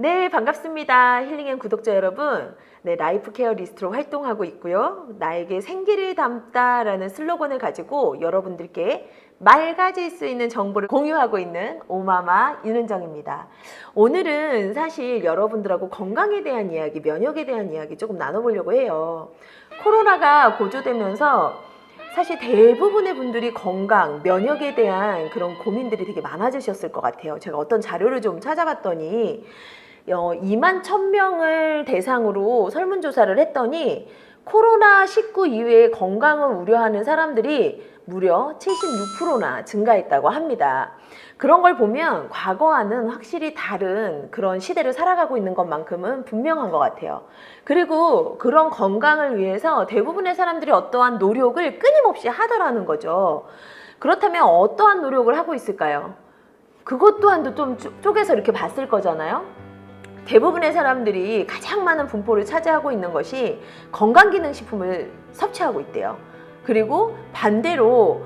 네, 반갑습니다. 힐링앤 구독자 여러분. 네, 라이프 케어 리스트로 활동하고 있고요. 나에게 생기를 담다라는 슬로건을 가지고 여러분들께 맑아질 수 있는 정보를 공유하고 있는 오마마 윤은정입니다. 오늘은 사실 여러분들하고 건강에 대한 이야기, 면역에 대한 이야기 조금 나눠보려고 해요. 코로나가 고조되면서 사실 대부분의 분들이 건강, 면역에 대한 그런 고민들이 되게 많아지셨을 것 같아요. 제가 어떤 자료를 좀 찾아봤더니 2만 1,000명을 대상으로 설문조사를 했더니 코로나19 이후에 건강을 우려하는 사람들이 무려 76%나 증가했다고 합니다. 그런 걸 보면 과거와는 확실히 다른 그런 시대를 살아가고 있는 것만큼은 분명한 것 같아요. 그리고 그런 건강을 위해서 대부분의 사람들이 어떠한 노력을 끊임없이 하더라는 거죠. 그렇다면 어떠한 노력을 하고 있을까요? 그것 또한도 좀 쪼개서 이렇게 봤을 거잖아요. 대부분의 사람들이 가장 많은 분포를 차지하고 있는 것이 건강기능식품을 섭취하고 있대요. 그리고 반대로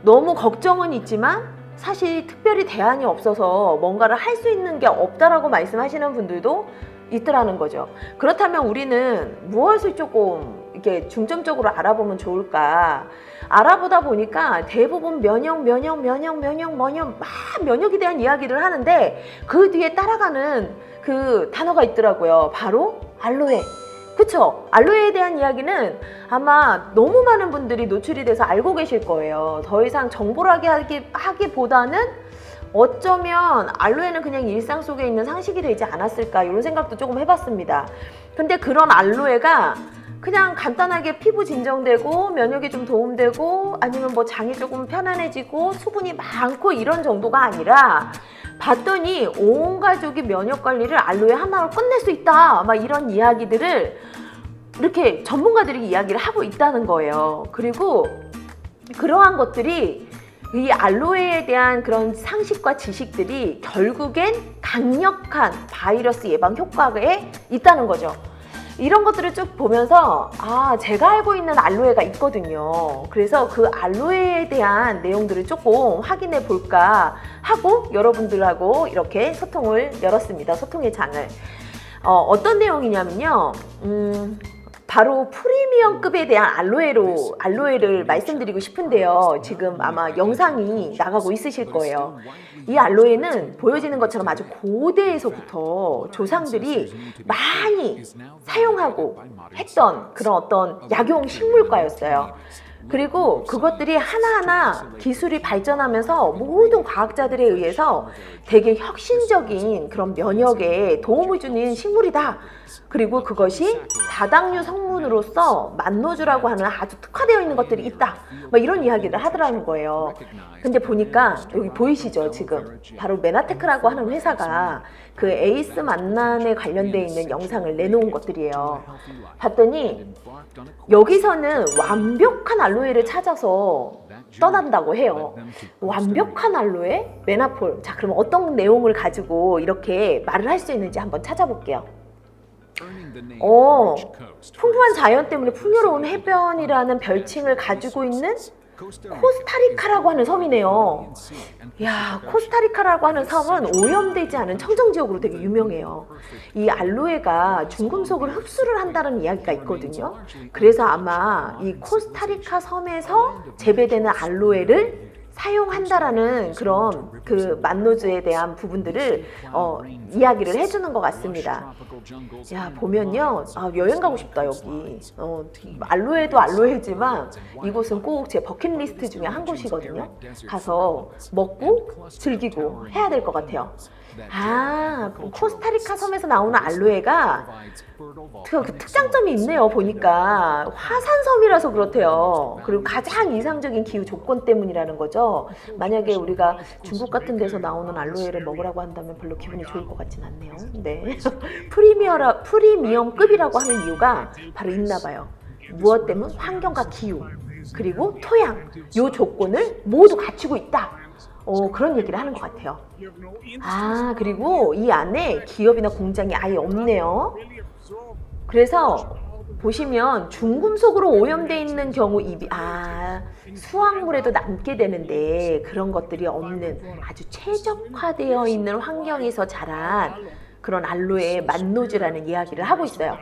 너무 걱정은 있지만 사실 특별히 대안이 없어서 뭔가를 할 수 있는 게 없다라고 말씀하시는 분들도 있더라는 거죠. 그렇다면 우리는 무엇을 조금 이렇게 중점적으로 알아보면 좋을까? 알아보다 보니까 대부분 면역에 대한 이야기를 하는데 그 뒤에 따라가는 그 단어가 있더라고요. 바로 알로에. 그쵸? 알로에에 대한 이야기는 아마 너무 많은 분들이 노출이 돼서 알고 계실 거예요. 더 이상 정보라기 하기보다는 어쩌면 알로에는 그냥 일상 속에 있는 상식이 되지 않았을까 이런 생각도 조금 해봤습니다. 근데 그런 알로에가 그냥 간단하게 피부 진정되고 면역에 좀 도움되고 아니면 뭐 장이 조금 편안해지고 수분이 많고 이런 정도가 아니라 봤더니 온 가족이 면역 관리를 알로에 하나로 끝낼 수 있다 막 이런 이야기들을 이렇게 전문가들이 이야기를 하고 있다는 거예요. 그리고 그러한 것들이 이 알로에에 대한 그런 상식과 지식들이 결국엔 강력한 바이러스 예방 효과에 있다는 거죠. 이런 것들을 쭉 보면서 제가 알고 있는 알로에가 있거든요. 그래서 그 알로에에 대한 내용들을 조금 확인해 볼까 하고 여러분들하고 이렇게 소통을 열었습니다. 소통의 장을. 어떤 내용이냐면요. 바로 프리미엄급에 대한 알로에를 말씀드리고 싶은데요. 지금 아마 영상이 나가고 있으실 거예요. 이 알로에는 보여지는 것처럼 아주 고대에서부터 조상들이 많이 사용하고 했던 그런 어떤 약용 식물과였어요. 그리고 그것들이 하나하나 기술이 발전하면서 모든 과학자들에 의해서 되게 혁신적인 그런 면역에 도움을 주는 식물이다. 그리고 그것이 다당류 성분으로서 만노주라고 하는 아주 특화되어 있는 것들이 있다. 뭐 이런 이야기를 하더라는 거예요. 근데 보니까 여기 보이시죠? 지금 바로 메나테크라고 하는 회사가 그 에이스 만난에 관련되어 있는 영상을 내놓은 것들이에요. 봤더니 여기서는 완벽한 알로에를 찾아서 떠난다고 해요. 완벽한 알로에? 메나폴. 자, 그럼 어떤 내용을 가지고 이렇게 말을 할 수 있는지 한번 찾아볼게요. 풍부한 자연 때문에 풍요로운 해변이라는 별칭을 가지고 있는 코스타리카라고 하는 섬이네요. 야, 코스타리카라고 하는 섬은 오염되지 않은 청정지역으로 되게 유명해요. 이 알로에가 중금속을 흡수를 한다는 이야기가 있거든요. 그래서 아마 이 코스타리카 섬에서 재배되는 알로에를 사용한다라는 그런 그 만노즈에 대한 부분들을 이야기를 해주는 것 같습니다. 야, 보면요, 여행 가고 싶다 여기. 알로에도 알로에지만 이곳은 꼭 제 버킷리스트 중에 한 곳이거든요. 가서 먹고 즐기고 해야 될 것 같아요. 코스타리카 섬에서 나오는 알로에가 그 특장점이 있네요. 보니까 화산섬이라서 그렇대요. 그리고 가장 이상적인 기후 조건 때문이라는 거죠. 만약에 우리가 중국 같은 데서 나오는 알로에를 먹으라고 한다면 별로 기분이 좋을 것 같진 않네요. 네. 프리미엄급이라고 하는 이유가 바로 있나 봐요. 무엇 때문? 환경과 기후 그리고 토양 요 조건을 모두 갖추고 있다. 그런 얘기를 하는 것 같아요. 그리고 이 안에 기업이나 공장이 아예 없네요. 그래서 보시면 중금속으로 오염되어 있는 경우 수확물에도 남게 되는데 그런 것들이 없는 아주 최적화되어 있는 환경에서 자란 그런 알로에 만노즈라는 이야기를 하고 있어요.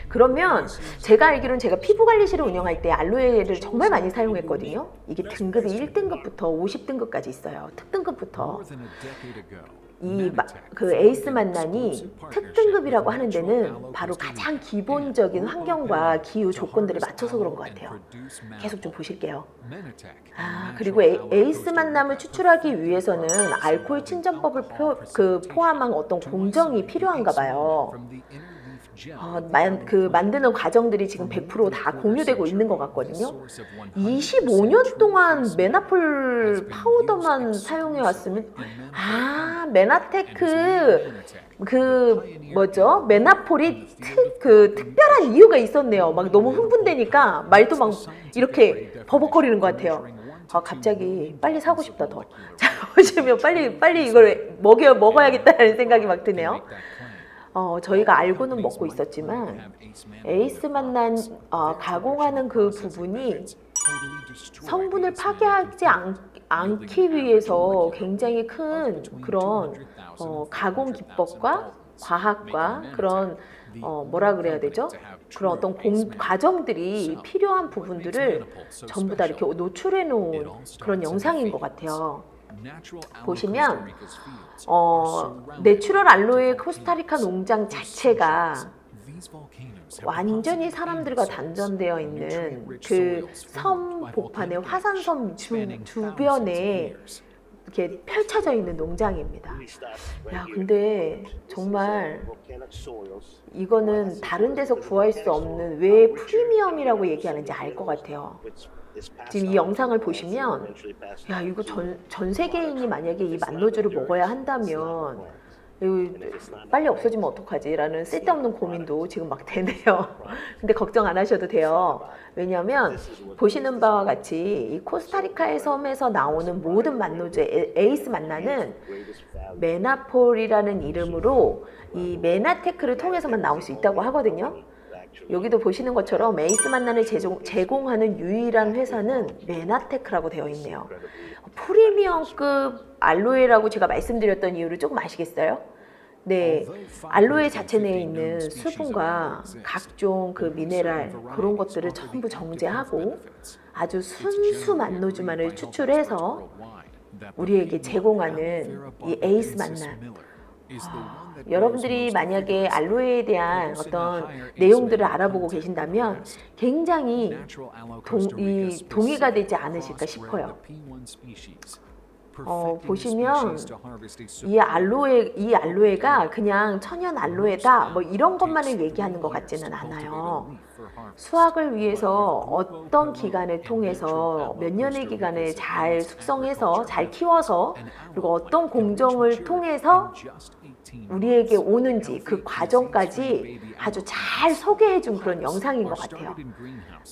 그러면 제가 알기로는 제가 피부관리실을 운영할 때 알로에를 정말 많이 사용했거든요. 이게 등급이 1등급부터 50등급까지 있어요. 특등급부터. 그 에이스 만난이 특등급이라고 하는 데는 바로 가장 기본적인 환경과 기후 조건들에 맞춰서 그런 것 같아요. 계속 좀 보실게요. 그리고 에이스 만남을 추출하기 위해서는 알코올 친전법을 포함한 어떤 공정이 필요한가 봐요. 만드는 과정들이 지금 100% 다 공유되고 있는 것 같거든요. 25년 동안 메나폴 파우더만 사용해 왔으면 메나테크 메나폴이 특별한 이유가 있었네요. 막 너무 흥분되니까 말도 막 이렇게 버벅거리는 것 같아요. 갑자기 빨리 사고 싶다 더. 자, 보시면 빨리 이걸 먹어야겠다는 생각이 막 드네요. 저희가 알고는 먹고 있었지만 에이스 만난 가공하는 그 부분이 성분을 파괴하지 않기 위해서 굉장히 큰 그런 가공 기법과 과학과 그런 뭐라 그래야 되죠? 그런 어떤 과정들이 필요한 부분들을 전부 다 이렇게 노출해 놓은 그런 영상인 것 같아요. 보시면 내추럴 알로에 코스타리카 농장 자체가 완전히 사람들과 단전되어 있는 그 섬 복판의 화산섬 주변에 이렇게 펼쳐져 있는 농장입니다. 근데 정말 이거는 다른 데서 구할 수 없는 왜 프리미엄이라고 얘기하는지 알 것 같아요. 지금 이 영상을 보시면 이거 전 세계인이 만약에 이 만노즈를 먹어야 한다면 빨리 없어지면 어떡하지? 라는 쓸데없는 고민도 지금 막 되네요. 근데 걱정 안 하셔도 돼요. 왜냐하면 보시는 바와 같이 이 코스타리카의 섬에서 나오는 모든 만노즈 에이스 만나는 메나폴이라는 이름으로 이 메나테크를 통해서만 나올 수 있다고 하거든요. 여기도 보시는 것처럼 에이스 만난을 제공하는 유일한 회사는 메나테크라고 되어 있네요. 프리미엄급 알로에라고 제가 말씀드렸던 이유를 조금 아시겠어요? 네, 알로에 자체 내에 있는 수분과 각종 그 미네랄 그런 것들을 전부 정제하고 아주 순수 만노즈만을 추출해서 우리에게 제공하는 이 에이스 만남. 여러분들이 만약에 알로에에 대한 어떤 내용들을 알아보고 계신다면 굉장히 동의가 되지 않으실까 싶어요. 보시면 이 알로에가 그냥 천연 알로에다 뭐 이런 것만을 얘기하는 것 같지는 않아요. 수확을 위해서 어떤 기간을 통해서 몇 년의 기간을 잘 숙성해서 잘 키워서 그리고 어떤 공정을 통해서 우리에게 오는지 그 과정까지 아주 잘 소개해준 그런 영상인 것 같아요.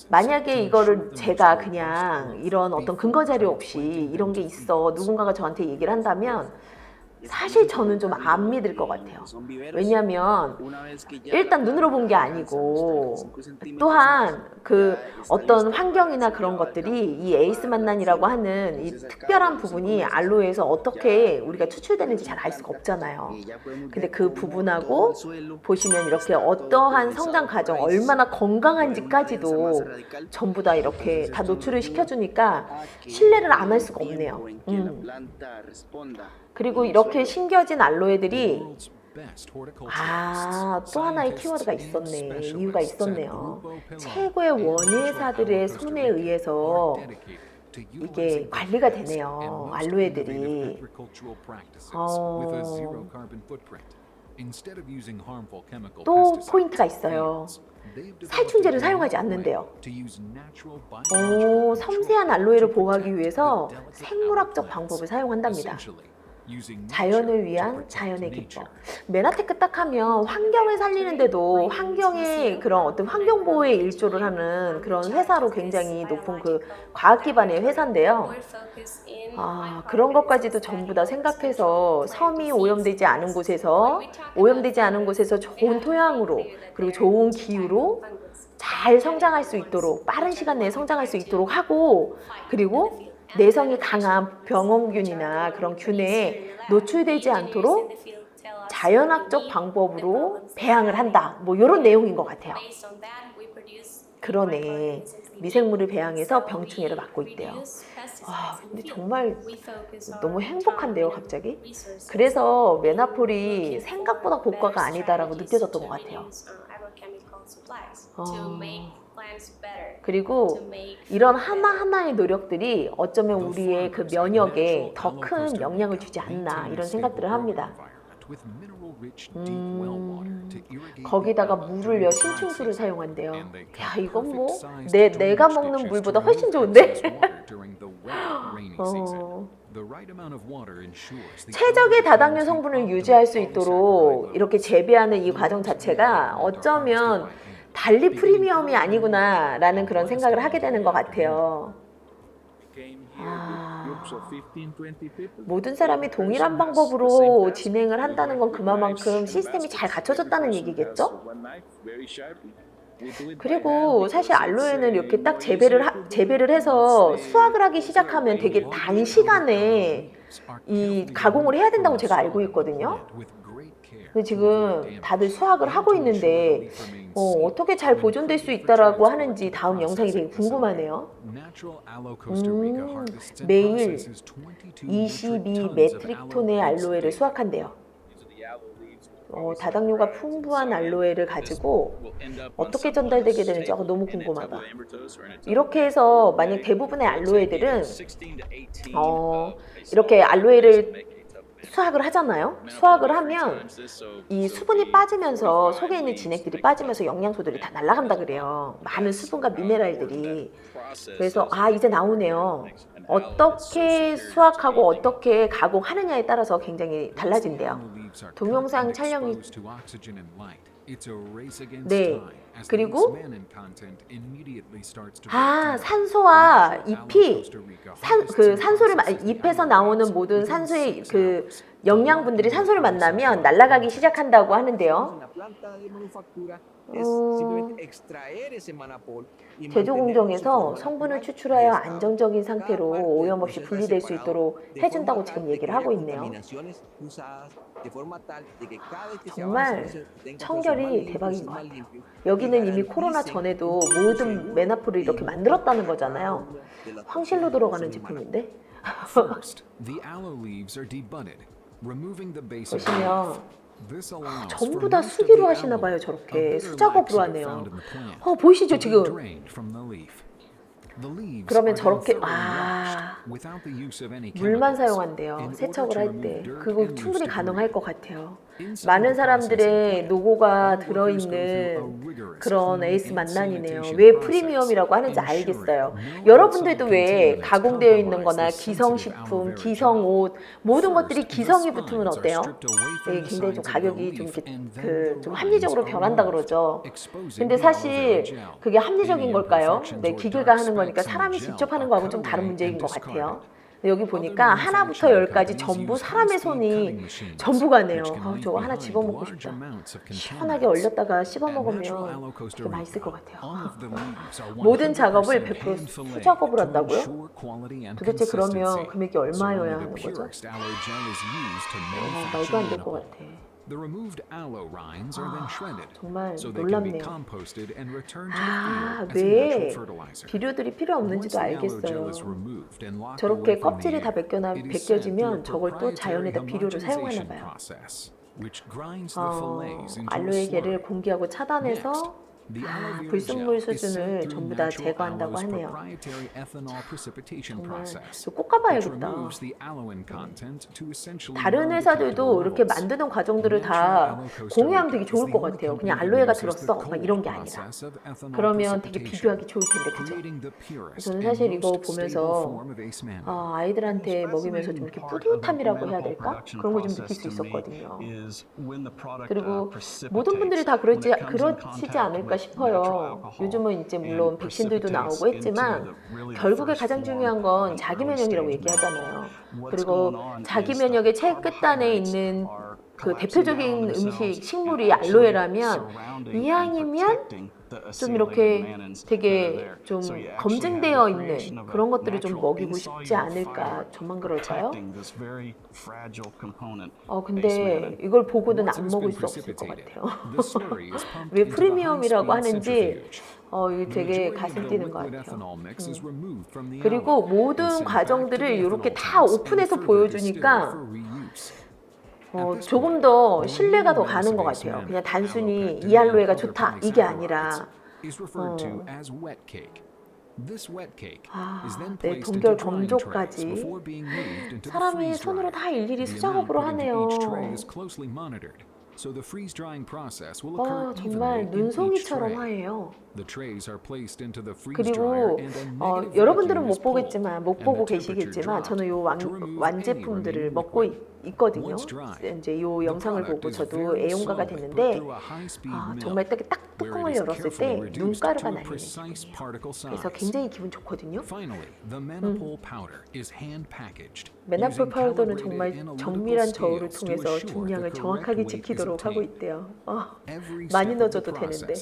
만약에 이거를 제가 그냥 이런 어떤 근거 자료 없이 이런 게 있어 누군가가 저한테 얘기를 한다면 사실 저는 좀 안 믿을 것 같아요. 왜냐하면 일단 눈으로 본 게 아니고 또한 그 어떤 환경이나 그런 것들이 이 에이스 만난이라고 하는 이 특별한 부분이 알로에에서 어떻게 우리가 추출되는지 잘 알 수가 없잖아요. 근데 그 부분하고 보시면 이렇게 어떠한 성장 과정 얼마나 건강한지까지도 전부 다 이렇게 다 노출을 시켜주니까 신뢰를 안 할 수가 없네요. 그리고 이렇게 심겨진 알로에들이 또 하나의 키워드가 있었네. 이유가 있었네요. 최고의 원예사들의 손에 의해서 이게 관리가 되네요. 알로에들이. 또 포인트가 있어요. 살충제를 사용하지 않는데요. 섬세한 알로에를 보호하기 위해서 생물학적 방법을 사용한답니다. 자연을 위한 자연의 기법. 메나테크 딱 하면 환경을 살리는데도 환경의 그런 어떤 환경 보호에 일조를 하는 그런 회사로 굉장히 높은 그 과학 기반의 회사인데요. 그런 것까지도 전부 다 생각해서 섬이 오염되지 않은 곳에서 좋은 토양으로 그리고 좋은 기후로 잘 성장할 수 있도록 빠른 시간 내에 성장할 수 있도록 하고, 그리고 내성이 강한 병원균이나 그런 균에 노출되지 않도록 자연학적 방법으로 배양을 한다. 뭐 이런 내용인 것 같아요. 그러네. 미생물을 배양해서 병충해를 막고 있대요. 와, 근데 정말 너무 행복한데요, 갑자기? 그래서 메나폴이 생각보다 고가가 아니다라고 느껴졌던 것 같아요. 그리고 이런 하나하나의 노력들이 어쩌면 우리의 그 면역에 더 큰 영향을 주지 않나 이런 생각들을 합니다. 거기다가 물을 신충수를 사용한대요. 야, 이건 뭐 내가 먹는 물보다 훨씬 좋은데? 최적의 다당류 성분을 유지할 수 있도록 이렇게 재배하는 이 과정 자체가 어쩌면 달리 프리미엄이 아니구나 라는 그런 생각을 하게 되는 것 같아요. 모든 사람이 동일한 방법으로 진행을 한다는 건 그만큼 시스템이 잘 갖춰졌다는 얘기겠죠? 그리고 사실 알로에는 이렇게 딱 재배를 해서 수확을 하기 시작하면 되게 단시간에 이 가공을 해야 된다고 제가 알고 있거든요. 근데 지금 다들 수확을 하고 있는데 어떻게 잘 보존될 수 있다라고 하는지 다음 영상이 되게 궁금하네요. 매일 22 메트릭톤의 알로에를 수확한대요. 다당류가 풍부한 알로에를 가지고 어떻게 전달되게 되는지 너무 궁금하다. 이렇게 해서 만약 대부분의 알로에들은 이렇게 알로에를 수확을 하잖아요. 수확을 하면 이 수분이 빠지면서 속에 있는 진액들이 빠지면서 영양소들이 다 날아간다 그래요. 많은 수분과 미네랄들이. 그래서 이제 나오네요. 어떻게 수확하고 어떻게 가공하느냐에 따라서 굉장히 달라진대요. 동영상 촬영이 네. 그리고 산소와 잎이 산소를 잎에서 나오는 모든 산소의 그 영양분들이 산소를 만나면 날아가기 시작한다고 하는데요. 제조 공정에서 성분을 추출하여 안정적인 상태로 오염 없이 분리될 수 있도록 해준다고 지금 얘기를 하고 있네요. 정말 청결이 대박인 것 같아요. 여기는 이미 코로나 전에도 모든 메나폴을 이렇게 만들었다는 거잖아요. 황실로 들어가는 제품인데? 보시면 전부 다 수기로 하시나 봐요. 저렇게 수작업으로 하네요. 보이시죠 지금? 그러면 저렇게 물만 사용한대요. 세척을 할 때. 그거 충분히 가능할 것 같아요. 많은 사람들의 노고가 들어있는 그런 에이스 만난이네요. 왜 프리미엄이라고 하는지 알겠어요. 여러분들도 왜 가공되어 있는 거나 기성식품, 기성옷 모든 것들이 기성이 붙으면 어때요? 네, 굉장히 좀 가격이 좀 이렇게 좀 합리적으로 변한다 그러죠. 근데 사실 그게 합리적인 걸까요? 네, 기계가 하는 거니까 사람이 직접 하는 거하고 좀 다른 문제인 것 같아요. 여기 보니까 하나부터 열까지 전부 사람의 손이 전부 가네요. 저거 하나 집어먹고 싶다. 시원하게 얼렸다가 씹어먹으면 되게 맛있을 것 같아요. 모든 작업을 100% 수작업을 한다고요? 도대체 그러면 금액이 얼마여야 하는 거죠? 말도 안 될 것 같아. 정말 놀랍네요. 왜 비료들이 필요 없는지도 알겠어요. 저렇게 껍질이 다 벗겨지면 저걸 또 자연에다 비료를 사용하나 봐요. 알로에겔을 공기하고 차단해서 불순물 수준을 전부 다 제거한다고 하네요. 정말 꼭 가봐야겠다. 다른 회사들도 이렇게 만드는 과정들을 다 공유하면 되게 좋을 것 같아요. 그냥 알로에가 들었어 막 이런 게 아니라. 그러면 되게 비교하기 좋을 텐데, 그죠? 저는 사실 이거 보면서 아이들한테 먹이면서 좀 이렇게 뿌듯함이라고 해야 될까? 그런 걸 좀 느낄 수 있었거든요. 그리고 모든 분들이 다 그러시지 않을까 싶어요. 요즘은 이제 물론 백신들도 나오고 했지만 결국에 가장 중요한 건 자기 면역이라고 얘기하잖아요. 그리고 자기 면역의 최끝단에 있는 그 대표적인 음식 식물이 알로에라면 이왕이면 좀 이렇게 되게 좀 검증되어 있는 그런 것들을 좀 먹이고 싶지 않을까, 저만 그럴까요? 근데 이걸 보고는 안 먹을 수 없을 것 같아요. 왜 프리미엄이라고 하는지 이게 되게 가슴 뛰는 것 같아요. 그리고 모든 과정들을 이렇게 다 오픈해서 보여주니까 조금 더 신뢰가 더 가는 것 같아요. 그냥 단순히 이 알로에가 좋다 이게 아니라 네, 동결 검조까지 사람이 손으로 다 일일이 수작업으로 하네요. 정말 눈송이처럼 하얘요. 그리고 여러분들은 못 보고 계시겠지만 저는 요 완제품들을 먹고 있거든요. 이제 요 영상을 보고 저도 애용가가 됐는데 정말 딱 뚜껑을 열었을 때 눈가루가 날리는 기분이에요. 그래서 굉장히 기분 좋거든요. 메나폴 파우더는 정말 정밀한 저울을 통해서 중량을 정확하게 지키도록 하고 있대요. 많이 넣어줘도 되는데.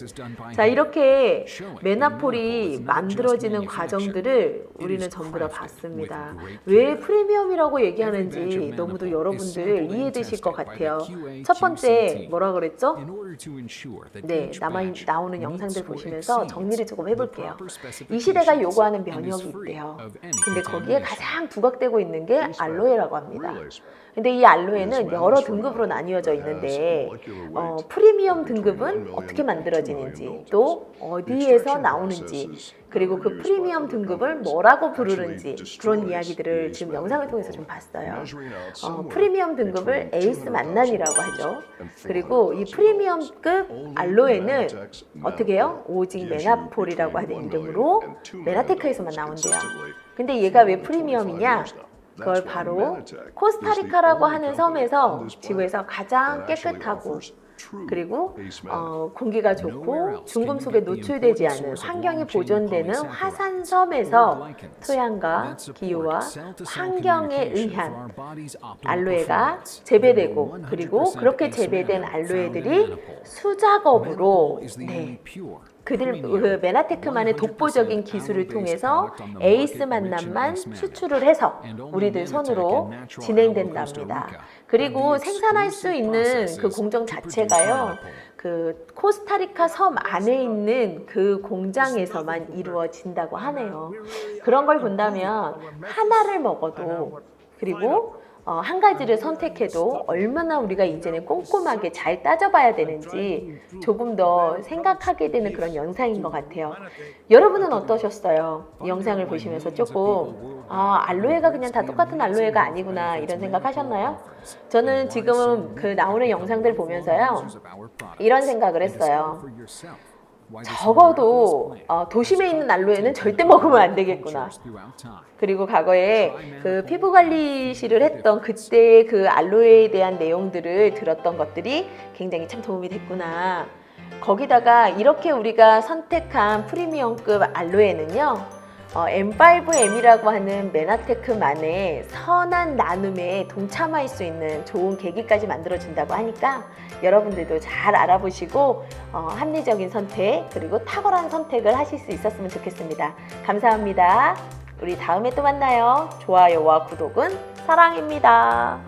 자, 이렇게 메나폴이 만들어지는 과정들을 우리는 전부 다 봤습니다. 왜 프리미엄이라고 얘기하는지 너무도 여러분들 이해되실 것 같아요. 첫 번째 뭐라 그랬죠? 네, 나오는 영상들 보시면서 정리를 조금 해볼게요. 이 시대가 요구하는 면역이 있대요. 근데 거기에 가장 부각되고 있는 게 알로에라고 합니다. 근데 이 알로에는 여러 등급으로 나뉘어져 있는데 프리미엄 등급은 어떻게 만들어지는지, 또 어디에서 나오는지, 그리고 그 프리미엄 등급을 뭐라고 부르는지, 그런 이야기들을 지금 영상을 통해서 좀 봤어요. 프리미엄 등급을 에이스 만난이라고 하죠. 그리고 이 프리미엄급 알로에는 어떻게 해요? 오직 메나폴이라고 하는 이름으로 메나테크에서만 나온대요. 근데 얘가 왜 프리미엄이냐? 그걸 바로 코스타리카라고 하는 섬에서 지구에서 가장 깨끗하고 그리고 공기가 좋고 중금속에 노출되지 않은 환경이 보존되는 화산섬에서 토양과 기후와 환경에 의한 알로에가 재배되고, 그리고 그렇게 재배된 알로에들이 수작업으로 그 메나테크만의 독보적인 기술을 통해서 에이스 만남만 수출을 해서 우리들 손으로 진행된답니다. 그리고 생산할 수 있는 그 공정 자체가요, 그 코스타리카 섬 안에 있는 그 공장에서만 이루어진다고 하네요. 그런 걸 본다면 하나를 먹어도, 그리고 한 가지를 선택해도 얼마나 우리가 이제는 꼼꼼하게 잘 따져봐야 되는지 조금 더 생각하게 되는 그런 영상인 것 같아요. 여러분은 어떠셨어요? 이 영상을 보시면서 조금 알로에가 그냥 다 똑같은 알로에가 아니구나 이런 생각 하셨나요? 저는 지금 그 나오는 영상들 보면서요, 이런 생각을 했어요. 적어도 도심에 있는 알로에는 절대 먹으면 안 되겠구나. 그리고 과거에 그 피부관리실을 했던 그때 그 알로에에 대한 내용들을 들었던 것들이 굉장히 참 도움이 됐구나. 거기다가 이렇게 우리가 선택한 프리미엄급 알로에는요, M5M이라고 하는 메나테크만의 선한 나눔에 동참할 수 있는 좋은 계기까지 만들어준다고 하니까 여러분들도 잘 알아보시고 합리적인 선택, 그리고 탁월한 선택을 하실 수 있었으면 좋겠습니다. 감사합니다. 우리 다음에 또 만나요. 좋아요와 구독은 사랑입니다.